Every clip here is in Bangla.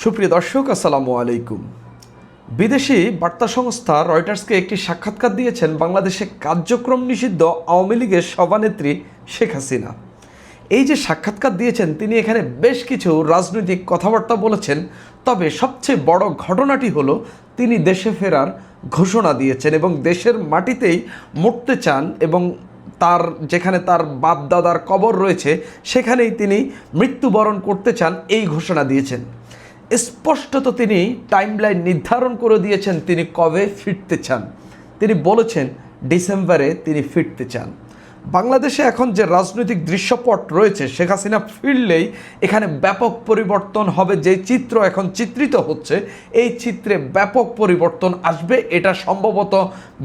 সুপ্রিয় দর্শক, আসসালামু আলাইকুম। বিদেশি বার্তা সংস্থা রয়টার্সকে একটি সাক্ষাৎকার দিয়েছেন বাংলাদেশে কার্যক্রম নিষিদ্ধ আওয়ামী লীগের সভানেত্রী শেখ হাসিনা। এই যে সাক্ষাৎকার দিয়েছেন, তিনি এখানে বেশ কিছু রাজনৈতিক কথাবার্তা বলেছেন। তবে সবচেয়ে বড় ঘটনাটি হলো তিনি দেশে ফেরার ঘোষণা দিয়েছেন এবং দেশের মাটিতেই মরতে চান এবং তার যেখানে তার বাপ দাদার কবর রয়েছে সেখানেই তিনি মৃত্যুবরণ করতে চান, এই ঘোষণা দিয়েছেন। স্পষ্টত তিনি টাইমলাইন নির্ধারণ করে দিয়েছেন তিনি কবে ফিরতে চান। তিনি বলেছেন ডিসেম্বরে তিনি ফিরতে চান। বাংলাদেশে এখন যে রাজনৈতিক দৃশ্যপট রয়েছে, শেখ হাসিনা ফিরলেই এখানে ব্যাপক পরিবর্তন হবে। যে চিত্র এখন চিত্রিত হচ্ছে, এই চিত্রে ব্যাপক পরিবর্তন আসবে। এটা সম্ভবত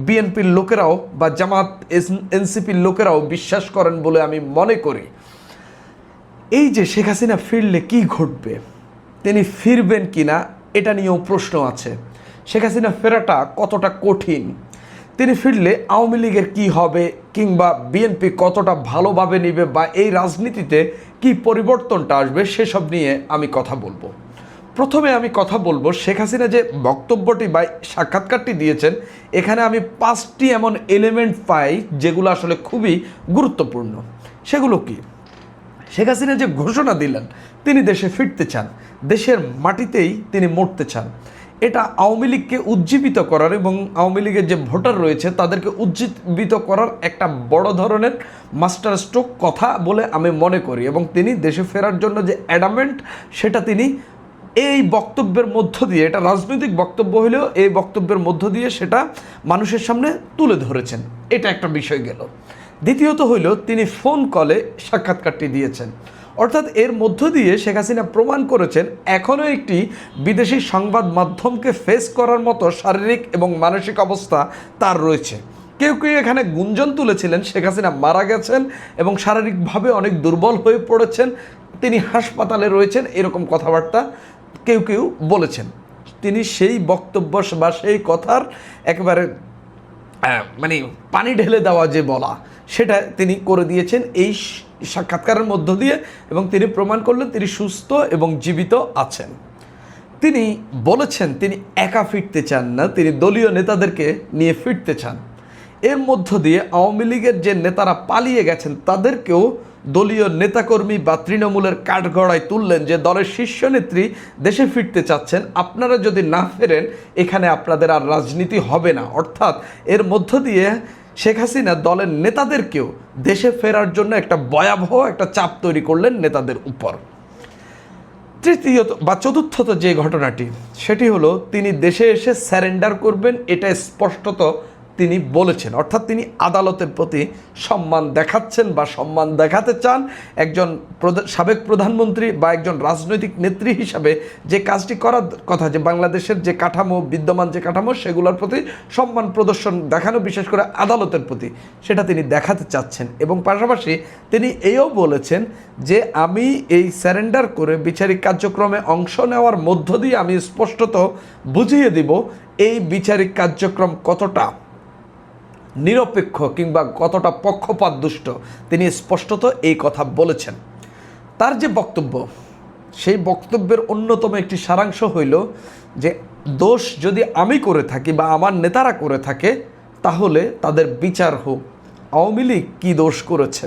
বিএনপির লোকেরাও বা জামাত এনসিপির লোকেরাও বিশ্বাস করেন বলে আমি মনে করি। এই যে শেখ হাসিনা ফিরলে কি ঘটবে, তিনি ফিরবেন কিনা এটা নিয়েও প্রশ্ন আছে। শেখ হাসিনা ফেরাটা কতটা কঠিন, তিনি ফিরলে আওয়ামী লীগের কী হবে, কিংবা বিএনপি কতটা ভালোভাবে নেবে, বা এই রাজনীতিতে কি পরিবর্তনটা আসবে, সেসব নিয়ে আমি কথা বলবো। প্রথমে আমি কথা বলবো শেখ হাসিনা যে বক্তব্যটি বা সাক্ষাৎকারটি দিয়েছেন, এখানে আমি 5টি এমন এলিমেন্ট পাই যেগুলো আসলে খুবই গুরুত্বপূর্ণ। সেগুলো কি? শেখ হাসিনা যে ঘোষণা দিলেন তিনি দেশে ফিরতে চান, দেশের মাটিতেই তিনি মরতে চান, এটা আওয়ামী লীগকে উজ্জীবিত করার এবং আওয়ামী লীগের যে ভোটার রয়েছে তাদেরকে উজ্জীবিত করার একটা বড় ধরনের মাস্টার স্ট্রোক কথা বলে আমি মনে করি। এবং তিনি দেশে ফেরার জন্য যে অ্যাডামেন্ট, সেটা তিনি এই বক্তব্যের মধ্য দিয়ে, এটা রাজনৈতিক বক্তব্য হলেও এই বক্তব্যের মধ্য দিয়ে সেটা মানুষের সামনে তুলে ধরেছেন। এটা একটা বিষয় গেল। দ্বিতীয়ত হইল তিনি ফোন কলে সাক্ষাৎকারটি দিয়েছেন, অর্থাৎ এর মধ্য দিয়ে শেখ হাসিনা প্রমাণ করেছেন এখনও একটি বিদেশি সংবাদ মাধ্যমকে ফেস করার মতো শারীরিক এবং মানসিক অবস্থা তার রয়েছে। কেউ কেউ এখানে গুঞ্জন তুলেছিলেন শেখ হাসিনা মারা গেছেন এবং শারীরিকভাবে অনেক দুর্বল হয়ে পড়েছেন, তিনি হাসপাতালে রয়েছেন, এরকম কথাবার্তা কেউ কেউ বলেছেন। তিনি সেই বক্তব্য বা সেই কথার একেবারে মানে পানি ঢেলে দেওয়া যে বলা, সেটা তিনি করে দিয়েছেন এই সাক্ষাৎকারের মধ্য দিয়ে, এবং তিনি প্রমাণ করলেন তিনি সুস্থ এবং জীবিত আছেন। তিনি বলেছেন তিনি একা ফিরতে চান না, তিনি দলীয় নেতাদেরকে নিয়ে ফিরতে চান। এর মধ্য দিয়ে আওয়ামী লীগের যে নেতারা পালিয়ে গেছেন তাদেরকেও দলীয় নেতাকর্মী বা তৃণমূলের কাঠগড়ায় তুললেন যে দলের শীর্ষ নেত্রী দেশে ফিরতে চাচ্ছেন, আপনারা যদি না ফেরেন এখানে আপনাদের আর রাজনীতি হবে না। অর্থাৎ এর মধ্য দিয়ে শেখ হাসিনা দলের নেতাদেরকেও দেশে ফেরার জন্য একটা ভয়াবহ একটা চাপ তৈরি করলেন নেতাদের উপর। তৃতীয়ত বা চতুর্থত যে ঘটনাটি, সেটি হলো তিনি দেশে এসে স্যারেন্ডার করবেন, এটা স্পষ্টত তিনি বলেছেন। অর্থাৎ তিনি আদালতের প্রতি সম্মান দেখাচ্ছেন বা সম্মান দেখাতে চান। একজন সাবেক প্রধানমন্ত্রী বা একজন রাজনৈতিক নেত্রী হিসাবে যে কাজটি করার কথা, যে বাংলাদেশের যে কাঠামো, বিদ্যমান যে কাঠামো, সেগুলোর প্রতি সম্মান প্রদর্শন দেখানো, বিশেষ করে আদালতের প্রতি, সেটা তিনি দেখাতে চাচ্ছেন। এবং পাশাপাশি তিনি এও বলেছেন যে আমি এই স্যারেন্ডার করে বিচারিক কার্যক্রমে অংশ নেওয়ার মধ্য দিয়ে আমি স্পষ্টত বুঝিয়ে দিব এই বিচারিক কার্যক্রম কতটা নিরপেক্ষ কিংবা কতটা পক্ষপাতদুষ্ট। তিনি স্পষ্টত এই কথা বলেছেন। তার যে বক্তব্য, সেই বক্তব্যের অন্যতম একটি সারাংশ হইল যে দোষ যদি আমি করে থাকি বা আমার নেতারা করে থাকে তাহলে তাদের বিচার হোক, আওয়ামী লীগ কী দোষ করেছে।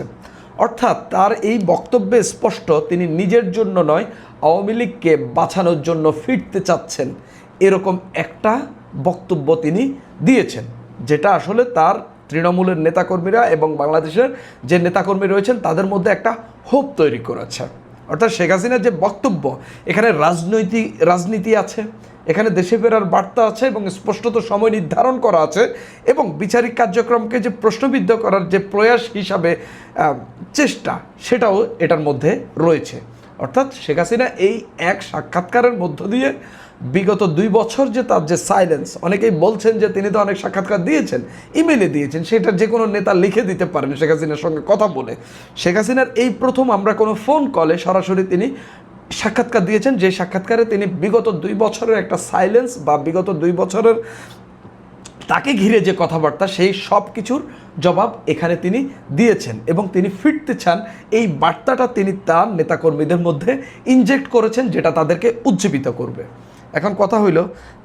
অর্থাৎ তার এই বক্তব্যে স্পষ্ট তিনি নিজের জন্য নয়, আওয়ামী লীগকে বাঁচানোর জন্য ফিরতে চাচ্ছেন, এরকম একটা বক্তব্য তিনি দিয়েছেন, যেটা আসলে তার তৃণমূলের নেতাকর্মীরা এবং বাংলাদেশের যে নেতাকর্মী রয়েছেন তাদের মধ্যে একটা হোপ তৈরি করেছে। অর্থাৎ শেখ হাসিনার যে বক্তব্য, এখানে রাজনীতি আছে, এখানে দেশে ফেরার বার্তা আছে এবং স্পষ্টত সময় নির্ধারণ করা আছে, এবং বিচারিক কার্যক্রমকে যে প্রশ্নবিদ্ধ করার যে প্রয়াস হিসাবে চেষ্টা, সেটাও এটার মধ্যে রয়েছে। অর্থাৎ শেখ হাসিনা এই এক সাক্ষাৎকারের মধ্য দিয়ে বিগত 2 বছর যে তার যে সাইলেন্স, অনেকেই বলছেন যে তিনি তো অনেক সাক্ষাৎকার দিয়েছেন, ইমেলে দিয়েছেন, সেটা যে কোনো নেতা লিখে দিতে পারেন শেখ হাসিনার সঙ্গে কথা বলে। শেখ হাসিনার এই প্রথম আমরা কোনো ফোন কলে সরাসরি তিনি সাক্ষাৎকার দিয়েছেন, যে সাক্ষাৎকারে তিনি বিগত 2 বছরের একটা সাইলেন্স বা বিগত 2 বছরের তাকে ঘিরে যে কথাবার্তা, সেই সব কিছুর জবাব এখানে তিনি দিয়েছেন এবং তিনি ফিরতে চান। এই বার্তাটা তিনি তার নেতাকর্মীদের মধ্যে ইনজেক্ট করেছেন, যেটা তাদেরকে উজ্জীবিত করবে। এখন কথা হইল,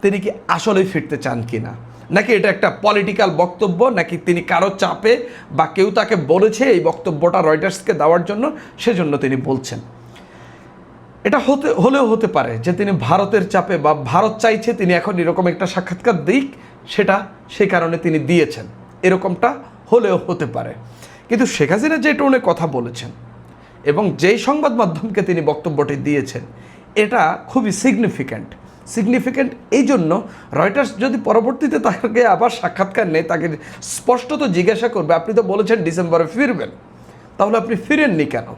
তিনি কি আসলেই ফিরতে চান কি না, নাকি এটা একটা পলিটিক্যাল বক্তব্য, নাকি তিনি কারো চাপে বা কেউ তাকে বলেছে এই বক্তব্যটা রয়টার্সকে দেওয়ার জন্য, সেজন্য তিনি বলছেন। এটা হলেও হতে পারে যে তিনি ভারতের চাপে বা ভারত চাইছে তিনি এখন এরকম একটা সাক্ষাৎকার দিক, সেটা সেই কারণে তিনি দিয়েছেন, এরকমটা হলেও হতে পারে। কিন্তু শেখ হাসিনা যে টোনে কথা বলেছেন এবং যেই সংবাদ মাধ্যমকে তিনি বক্তব্যটি দিয়েছেন, এটা খুবই সিগনিফিক্যান্ট এই জন্য রয়টার্স যদি পরবর্তীতে তাকে আবার সাক্ষাৎকার নেয়, তাকে স্পষ্টত জিজ্ঞাসা করবে, আপনি তো বলেছেন ডিসেম্বরে ফিরবেন, তাহলে আপনি ফিরেননি কেন?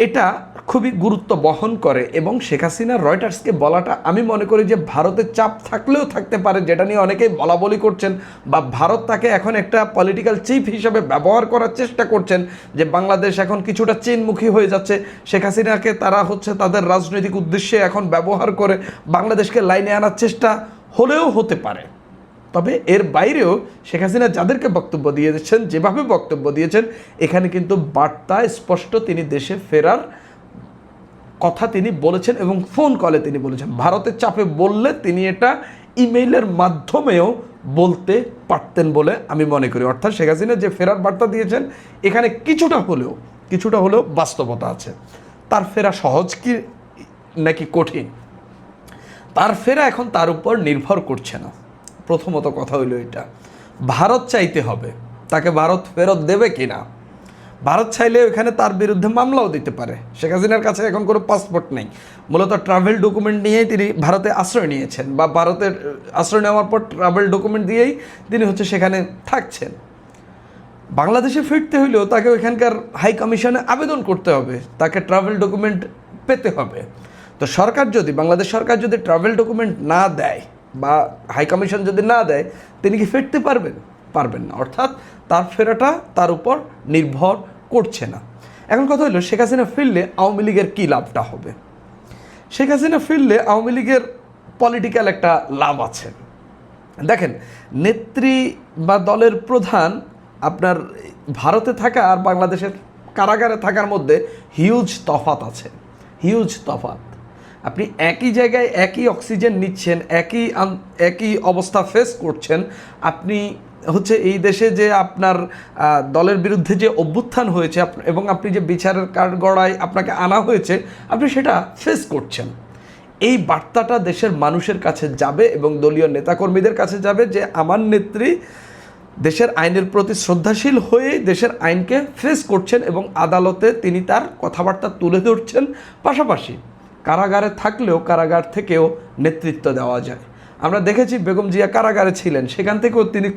এটা খুবই গুরুত্ব বহন করে। এবং শেখ হাসিনা রয়টার্সকে বলাটা, আমি মনে করি যে ভারতের চাপ থাকলেও থাকতে পারে, যেটা নিয়ে অনেকেই বলাবলি করছেন, বা ভারত তাকে এখন একটা পলিটিক্যাল চিফ হিসাবে ব্যবহার করার চেষ্টা করছেন, যে বাংলাদেশ এখন কিছুটা চীনমুখী হয়ে যাচ্ছে, শেখ হাসিনাকে তারা তাদের রাজনৈতিক উদ্দেশ্যে এখন ব্যবহার করে বাংলাদেশকে লাইনে আনার চেষ্টা হলেও হতে পারে। তবে এর বাইরেও শেখ হাসিনা যাদেরকে বক্তব্য দিয়েছেন, যেভাবে বক্তব্য দিয়েছেন, এখানে কিন্তু বার্তা স্পষ্ট, তিনি দেশে ফেরার কথা তিনি বলেছেন এবং ফোন কলে তিনি বলেছেন। ভারতের চাপে বললে তিনি এটা ইমেইলের মাধ্যমেও বলতে পারতেন বলে আমি মনে করি। অর্থাৎ শেখ হাসিনা যে ফেরার বার্তা দিয়েছেন, এখানে কিছুটা হলেও বাস্তবতা আছে। তার ফেরা সহজ কি নাকি কঠিন, তার ফেরা এখন তার উপর নির্ভর করছে না। প্রথমত কথা হইল এটা, ভারত চাইতে হবে, তাকে ভারত ফেরত দেবে কিনা। ভারত চাইলে এখানে তার বিরুদ্ধে মামলাও দিতে পারে। শেখ হাসিনার কাছে এখন কোনো পাসপোর্ট নেই, মূলত ট্রাভেল ডকুমেন্ট নিয়েই তিনি ভারতে আশ্রয় নিয়েছেন, বা ভারতের আশ্রয় নেওয়ার পর ট্রাভেল ডকুমেন্ট দিয়েই তিনি সেখানে থাকছেন। বাংলাদেশে ফিরতে হইলেও তাকে ওইখানকার হাই কমিশনে আবেদন করতে হবে, তাকে ট্রাভেল ডকুমেন্ট পেতে হবে। তো বাংলাদেশ সরকার যদি ট্রাভেল ডকুমেন্ট না দেয় বা হাই কমিশন যদি না দেয়, তিনি কি ফিরতে পারবেন না। অর্থাৎ তার ফেরাটা তার উপর নির্ভর করছে না। এখন কথা হলো, শেখ হাসিনা ফিরলে আওয়ামী লীগের কী লাভটা হবে? শেখ হাসিনা ফিরলে আওয়ামী লীগের পলিটিক্যাল একটা লাভ আছে। দেখেন, নেত্রী বা দলের প্রধান আপনার ভারতে থাকা আর বাংলাদেশের কারাগারে থাকার মধ্যে হিউজ তফাৎ আছে, হিউজ তফাৎ। আপনি একই জায়গায় একই অক্সিজেন নিচ্ছেন, একই অবস্থা ফেস করছেন। আপনি এই দেশে যে আপনার দলের বিরুদ্ধে যে অভ্যুত্থান হয়েছে এবং আপনি যে বিচারের কাঠগড়ায় আপনাকে আনা হয়েছে, আপনি সেটা ফেস করছেন। এই বার্তাটা দেশের মানুষের কাছে যাবে এবং দলীয় নেতাকর্মীদের কাছে যাবে যে আমার নেত্রী দেশের আইনের প্রতি শ্রদ্ধাশীল হয়ে দেশের আইনকে ফেস করছেন এবং আদালতে তিনি তার কথাবার্তা তুলে ধরছেন। পাশাপাশি কারাগারে থাকলেও কারাগার থেকেও নেতৃত্ব দেওয়া যায়। আমরা দেখেছি বেগম জিয়া কারাগারে ছিলেন, সেখান থেকেও তিনি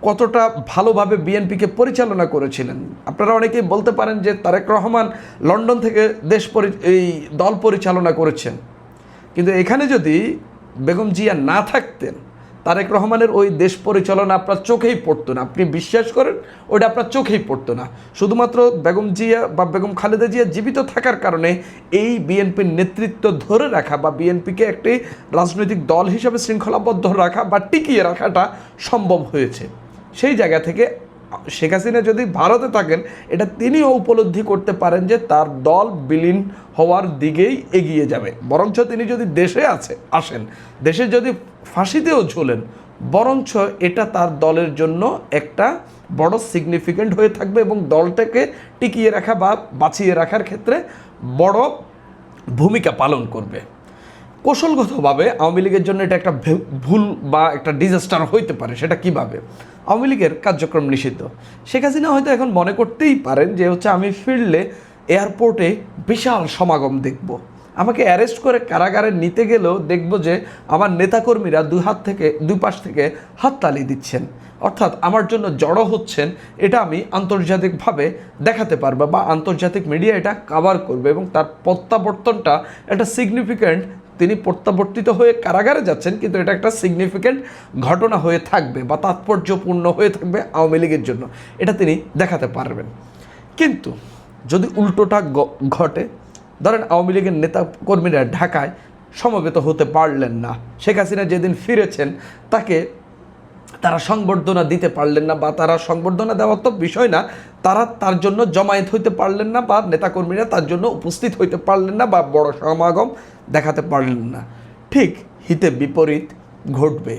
কতটা ভালোভাবে বিএনপিকে পরিচালনা করেছিলেন। আপনারা অনেকেই বলতে পারেন যে তারেক রহমান লন্ডন থেকে এই দল পরিচালনা করেছেন, কিন্তু এখানে যদি বেগম জিয়া না থাকতেন, তারেক রহমানের ওই দেশ পরিচালনা আপনার চোখেই পড়তো না। আপনি বিশ্বাস করেন, ওটা আপনার চোখেই পড়তো না। শুধুমাত্র বেগম জিয়া বা বেগম খালেদা জিয়া জীবিত থাকার কারণে এই বিএনপির নেতৃত্ব ধরে রাখা বা বিএনপিকে একটি রাজনৈতিক দল হিসাবে শৃঙ্খলাবদ্ধ রাখা বা টিকিয়ে রাখাটা সম্ভব হয়েছে। সেই জায়গা থেকে শেখ হাসিনা যদি ভারতে থাকেন, এটা তিনিও উপলব্ধি করতে পারেন যে তার দল বিলীন হওয়ার দিকেই এগিয়ে যাবে। বরঞ্চ তিনি যদি দেশে আসেন, দেশে যদি ফাঁসিতেও ঝোলেন, বরঞ্চ এটা তার দলের জন্য একটা বড় সিগনিফিক্যান্ট হয়ে থাকবে এবং দলটাকে টিকিয়ে রাখা বা বাঁচিয়ে রাখার ক্ষেত্রে বড় ভূমিকা পালন করবে। কৌশলগতভাবে আওয়ামী লীগের জন্য এটা একটা ভুল বা একটা ডিজাস্টার হইতে পারে। সেটা কিভাবে? আওয়ামী লীগের কার্যক্রম নিষিদ্ধ। শেখ হাসিনা হয়তো এখন মনে করতেই পারেন যে আমি ফিরলে এয়ারপোর্টে বিশাল সমাগম দেখব, আমাকে অ্যারেস্ট করে কারাগারে নিতে গেলেও দেখব যে আমার নেতাকর্মীরা দুই পাশ থেকে হাততালি দিচ্ছেন, অর্থাৎ আমার জন্য জড়ো হচ্ছেন। এটা আমি আন্তর্জাতিকভাবে দেখাতে পারবো বা আন্তর্জাতিক মিডিয়া এটা কভার করবে এবং তার প্রত্যাবর্তনটা একটা সিগনিফিক্যান্ট। তিনি প্রত্যাবর্তিত হয়ে কারাগারে যাচ্ছেন, কিন্তু এটা একটা সিগনিফিক্যান্ট ঘটনা হয়ে থাকবে বা তাৎপর্যপূর্ণ হয়ে থাকবে আওয়ামী লীগের জন্য, এটা তিনি দেখাতে পারবেন। কিন্তু যদি উল্টোটা ঘটে, ধরেন আওয়ামী লীগের নেতা কর্মীরা ঢাকায় সমবেত হতে পারলেন না। শেখ হাসিনা যেদিন ফিরেছেন তারা সংবর্ধনা দিতে পারলেন না, বা তারা সংবর্ধনা দেওয়ার তো বিষয় না, তারা তার জন্য জমায়েত হইতে পারলেন না, বা নেতাকর্মীরা তার জন্য উপস্থিত হইতে পারলেন না, বা বড় সমাগম দেখাতে পারলেন না। ঠিক হিতে বিপরীত ঘটবে।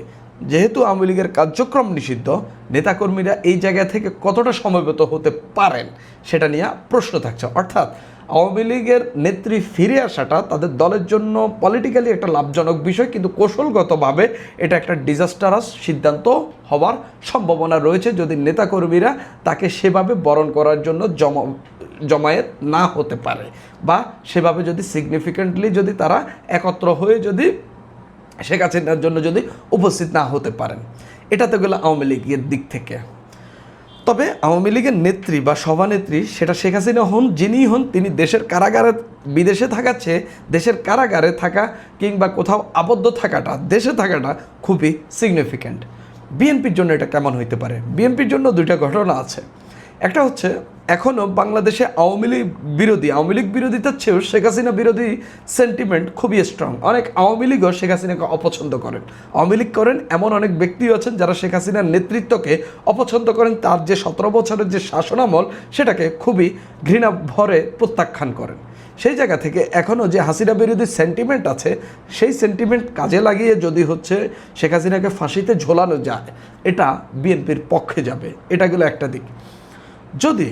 যেহেতু আওয়ামী লীগের কার্যক্রম নিষিদ্ধ, নেতাকর্মীরা এই জায়গা থেকে কতটা সমবেত হতে পারেন সেটা নিয়ে প্রশ্ন থাকছে। অর্থাৎ আওয়ামী লীগের নেত্রী ফিরে আসাটা তাদের দলের জন্য পলিটিক্যালি একটা লাভজনক বিষয়, কিন্তু কৌশলগতভাবে এটা একটা ডিজাস্টারাস সিদ্ধান্ত হওয়ার সম্ভাবনা রয়েছে যদি নেতাকর্মীরা তাকে সেভাবে বরণ করার জন্য জমায়েত না হতে পারে, বা সেভাবে যদি সিগনিফিকেন্টলি যদি তারা একত্র হয়ে যদি শেখ হাসিনার জন্য যদি উপস্থিত না হতে পারেন। এটা তো গেল আওয়ামী লীগের দিক থেকে। তবে আওয়ামী লীগের নেত্রী বা সভানেত্রী, সেটা শেখ হাসিনা হন, যিনিই হন, তিনি দেশের কারাগারে, বিদেশে থাকা চেয়ে দেশের কারাগারে থাকা কিংবা কোথাও আবদ্ধ থাকাটা, দেশে থাকাটা খুবই সিগনিফিক্যান্ট। বিএনপির জন্য এটা কেমন হইতে পারে? বিএনপির জন্য দুইটা ঘটনা আছে। একটা হচ্ছে, এখনও বাংলাদেশে আওয়ামী লীগ বিরোধিতার চেয়েও শেখ হাসিনা বিরোধী সেন্টিমেন্ট খুবই স্ট্রং। অনেক আওয়ামী লীগও শেখ হাসিনাকে অপছন্দ করেন। আওয়ামী লীগ করেন এমন অনেক ব্যক্তিও আছেন যারা শেখ হাসিনার নেতৃত্বকে অপছন্দ করেন, তার যে 17 বছরের যে শাসনামল সেটাকে খুবই ঘৃণা ভরে প্রত্যাখ্যান করেন। সেই জায়গা থেকে এখনও যে হাসিনা বিরোধী সেন্টিমেন্ট আছে, সেই সেন্টিমেন্ট কাজে লাগিয়ে যদি হচ্ছে শেখ হাসিনাকে ফাঁসিতে ঝোলানো যায়, এটা বিএনপির পক্ষে যাবে। এটা গেল একটা দিক। যদি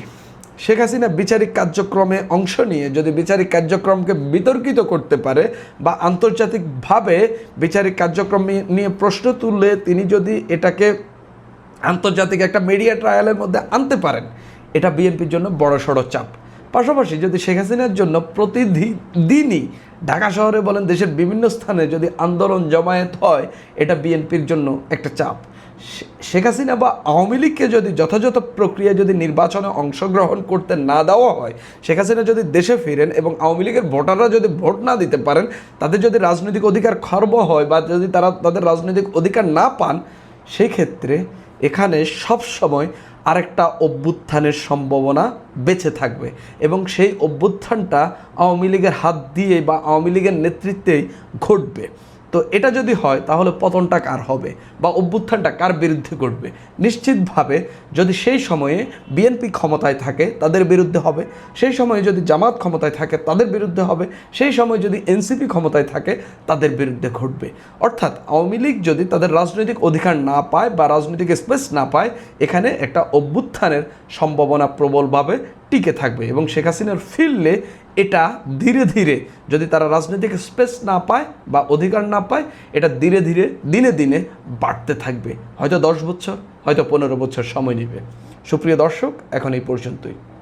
শেখ হাসিনা বিচারিক কার্যক্রমে অংশ নিয়ে যদি বিচারিক কার্যক্রমকে বিতর্কিত করতে পারে, বা আন্তর্জাতিকভাবে বিচারিক কার্যক্রম নিয়ে প্রশ্ন তুললে তিনি যদি এটাকে আন্তর্জাতিক একটা মিডিয়া ট্রায়ালের মধ্যে আনতে পারেন, এটা বিএনপির জন্য বড়সড় চাপ। পাশাপাশি যদি শেখ হাসিনার জন্য প্রতিদিনই ঢাকা শহরে বলেন দেশের বিভিন্ন স্থানে যদি আন্দোলন জমায়েত হয়, এটা বিএনপির জন্য একটা চাপ। শেখ হাসিনা বা আওয়ামী লীগকে যদি যথাযথ প্রক্রিয়ায় যদি নির্বাচনে অংশগ্রহণ করতে না দেওয়া হয়, শেখ হাসিনা যদি দেশে ফিরেন এবং আওয়ামী লীগের ভোটাররা যদি ভোট না দিতে পারেন, তাদের যদি রাজনৈতিক অধিকার খর্ব হয়, বা যদি তারা তাদের রাজনৈতিক অধিকার না পান, সেই ক্ষেত্রে এখানে সবসময় আরেকটা অভ্যুত্থানের সম্ভাবনা বেঁচে থাকবে, এবং সেই অভ্যুত্থানটা আওয়ামী লীগের হাত দিয়ে বা আওয়ামী লীগের নেতৃত্বেই ঘটবে। তো এটা যদি হয়, তাহলে পতনটা কার হবে বা অভ্যুত্থানটা কার বিরুদ্ধে ঘটবে? নিশ্চিতভাবে যদি সেই সময়ে বিএনপি ক্ষমতায় থাকে তাদের বিরুদ্ধে হবে, সেই সময়ে যদি জামাত ক্ষমতায় থাকে তাদের বিরুদ্ধে হবে, সেই সময় যদি এনসিপি ক্ষমতায় থাকে তাদের বিরুদ্ধে ঘটবে। অর্থাৎ আওয়ামী লীগ যদি তাদের রাজনৈতিক অধিকার না পায় বা রাজনৈতিক স্পেস না পায়, এখানে একটা অভ্যুত্থানের সম্ভাবনা প্রবলভাবে টিকে থাকবে, এবং শেখ হাসিনার ফিরলে এটা ধীরে ধীরে, যদি তারা রাজনৈতিক স্পেস না পায় বা অধিকার না পায়, এটা ধীরে ধীরে দিনে দিনে বাড়তে থাকবে। হয়তো 10 বছর, হয়তো 15 বছর সময় নেবে। সুপ্রিয় দর্শক, এখন এই পর্যন্তই।